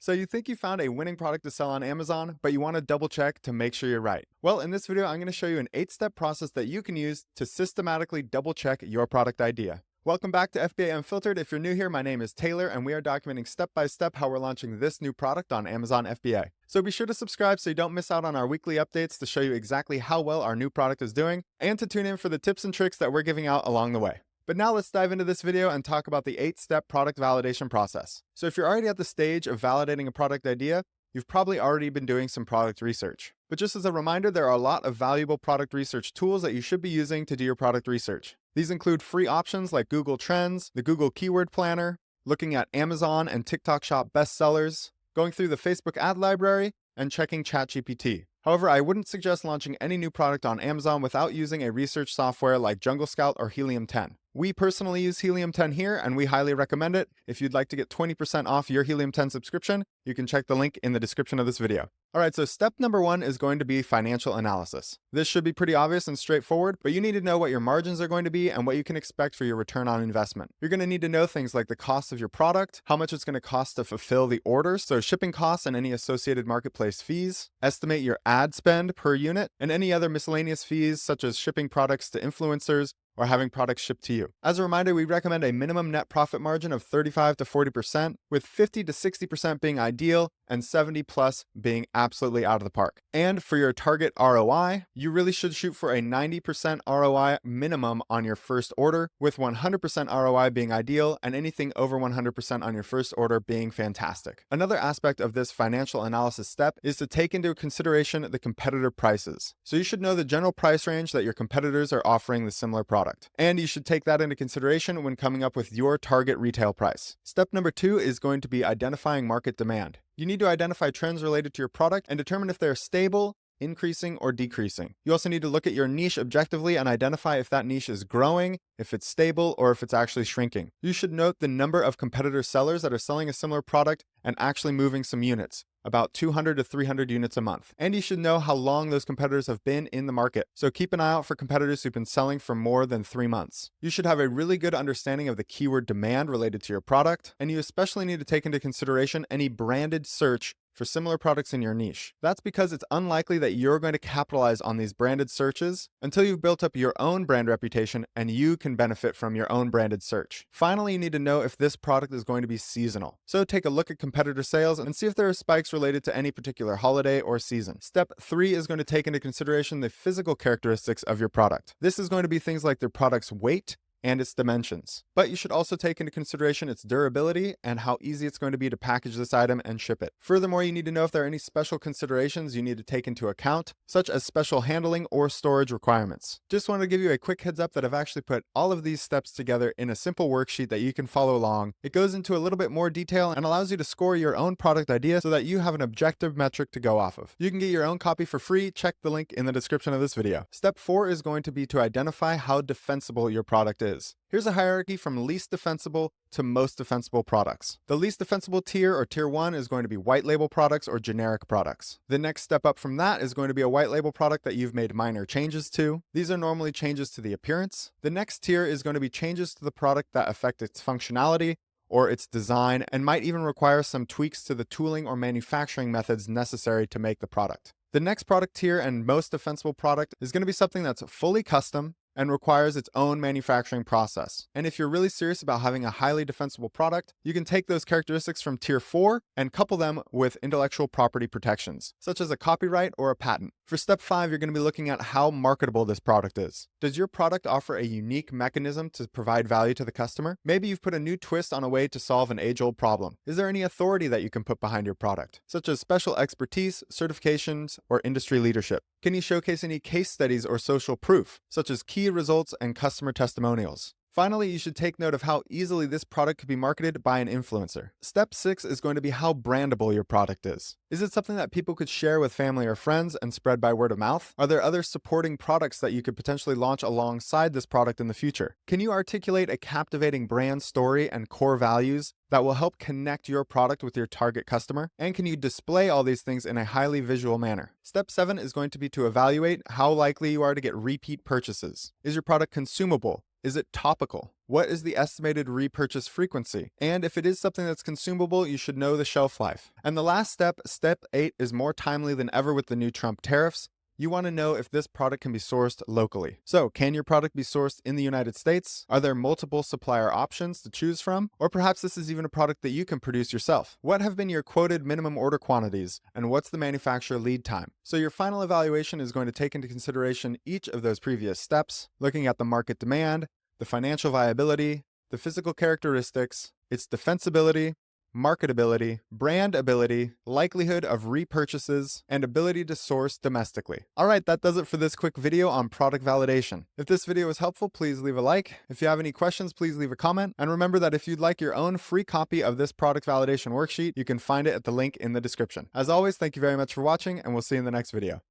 So you think you found a winning product to sell on Amazon, but you want to double check to make sure you're right. Well, in this video, I'm going to show you an 8-step process that you can use to systematically double check your product idea. Welcome back to FBA Unfiltered. If you're new here, my name is Taylor, and we are documenting step by step how we're launching this new product on Amazon FBA. So be sure to subscribe so you don't miss out on our weekly updates to show you exactly how well our new product is doing, and to tune in for the tips and tricks that we're giving out along the way. But now let's dive into this video and talk about the 8-step product validation process. So if you're already at the stage of validating a product idea, you've probably already been doing some product research. But just as a reminder, there are a lot of valuable product research tools that you should be using to do your product research. These include free options like Google Trends, the Google Keyword Planner, looking at Amazon and TikTok Shop bestsellers, going through the Facebook ad library, and checking ChatGPT. However, I wouldn't suggest launching any new product on Amazon without using a research software like Jungle Scout or Helium 10. We personally use Helium 10 here, and we highly recommend it. If you'd like to get 20% off your Helium 10 subscription, you can check the link in the description of this video. All right, so step number 1 is going to be financial analysis. This should be pretty obvious and straightforward, but you need to know what your margins are going to be and what you can expect for your return on investment. You're going to need to know things like the cost of your product, how much it's going to cost to fulfill the orders, so shipping costs and any associated marketplace fees, estimate your ad spend per unit, and any other miscellaneous fees such as shipping products to influencers or having products shipped to you. As a reminder, we recommend a minimum net profit margin of 35 to 40%, with 50 to 60% being ideal and 70 plus being absolutely out of the park. And for your target ROI, you really should shoot for a 90% ROI minimum on your first order, with 100% ROI being ideal and anything over 100% on your first order being fantastic. Another aspect of this financial analysis step is to take into consideration the competitor prices. So you should know the general price range that your competitors are offering the similar product. And you should take that into consideration when coming up with your target retail price. Step number 2 is going to be identifying market demand. You need to identify trends related to your product and determine if they're stable, increasing, or decreasing. You also need to look at your niche objectively and identify if that niche is growing, if it's stable, or if it's actually shrinking. You should note the number of competitor sellers that are selling a similar product and actually moving some units, about 200 to 300 units a month. And you should know how long those competitors have been in the market. So keep an eye out for competitors who've been selling for more than 3 months. You should have a really good understanding of the keyword demand related to your product, and you especially need to take into consideration any branded search for similar products in your niche. That's because it's unlikely that you're going to capitalize on these branded searches until you've built up your own brand reputation and you can benefit from your own branded search. Finally, you need to know if this product is going to be seasonal. So take a look at competitor sales and see if there are spikes related to any particular holiday or season. Step 3 is going to take into consideration the physical characteristics of your product. This is going to be things like their product's weight and its dimensions. But you should also take into consideration its durability and how easy it's going to be to package this item and ship it. Furthermore, you need to know if there are any special considerations you need to take into account, such as special handling or storage requirements. Just wanted to give you a quick heads up that I've actually put all of these steps together in a simple worksheet that you can follow along. It goes into a little bit more detail and allows you to score your own product idea so that you have an objective metric to go off of. You can get your own copy for free. Check the link in the description of this video. Step 4 is going to be to identify how defensible your product is. Here's a hierarchy from least defensible to most defensible products. The least defensible tier, or tier 1, is going to be white label products or generic products. The next step up from that is going to be a white label product that you've made minor changes to. These are normally changes to the appearance. The next tier is going to be changes to the product that affect its functionality or its design and might even require some tweaks to the tooling or manufacturing methods necessary to make the product. The next product tier and most defensible product is going to be something that's fully custom and requires its own manufacturing process. And if you're really serious about having a highly defensible product, you can take those characteristics from tier 4 and couple them with intellectual property protections, such as a copyright or a patent. For step 5, you're going to be looking at how marketable this product is. Does your product offer a unique mechanism to provide value to the customer? Maybe you've put a new twist on a way to solve an age-old problem. Is there any authority that you can put behind your product, such as special expertise, certifications, or industry leadership? Can you showcase any case studies or social proof, such as key results and customer testimonials? Finally, you should take note of how easily this product could be marketed by an influencer. Step 6 is going to be how brandable your product is. Is it something that people could share with family or friends and spread by word of mouth? Are there other supporting products that you could potentially launch alongside this product in the future? Can you articulate a captivating brand story and core values that will help connect your product with your target customer? And can you display all these things in a highly visual manner? Step 7 is going to be to evaluate how likely you are to get repeat purchases. Is your product consumable? Is it topical? What is the estimated repurchase frequency? And if it is something that's consumable, you should know the shelf life. And the last step, step 8, is more timely than ever with the new Trump tariffs. You want to know if this product can be sourced locally. So, can your product be sourced in the United States? Are there multiple supplier options to choose from? Or perhaps this is even a product that you can produce yourself. What have been your quoted minimum order quantities? And what's the manufacturer lead time? So your final evaluation is going to take into consideration each of those previous steps, looking at the market demand, the financial viability, the physical characteristics, its defensibility, marketability, brand ability, likelihood of repurchases, and ability to source domestically. Alright, that does it for this quick video on product validation. If this video was helpful, please leave a like. If you have any questions, please leave a comment. And remember that if you'd like your own free copy of this product validation worksheet, you can find it at the link in the description. As always, thank you very much for watching, and we'll see you in the next video.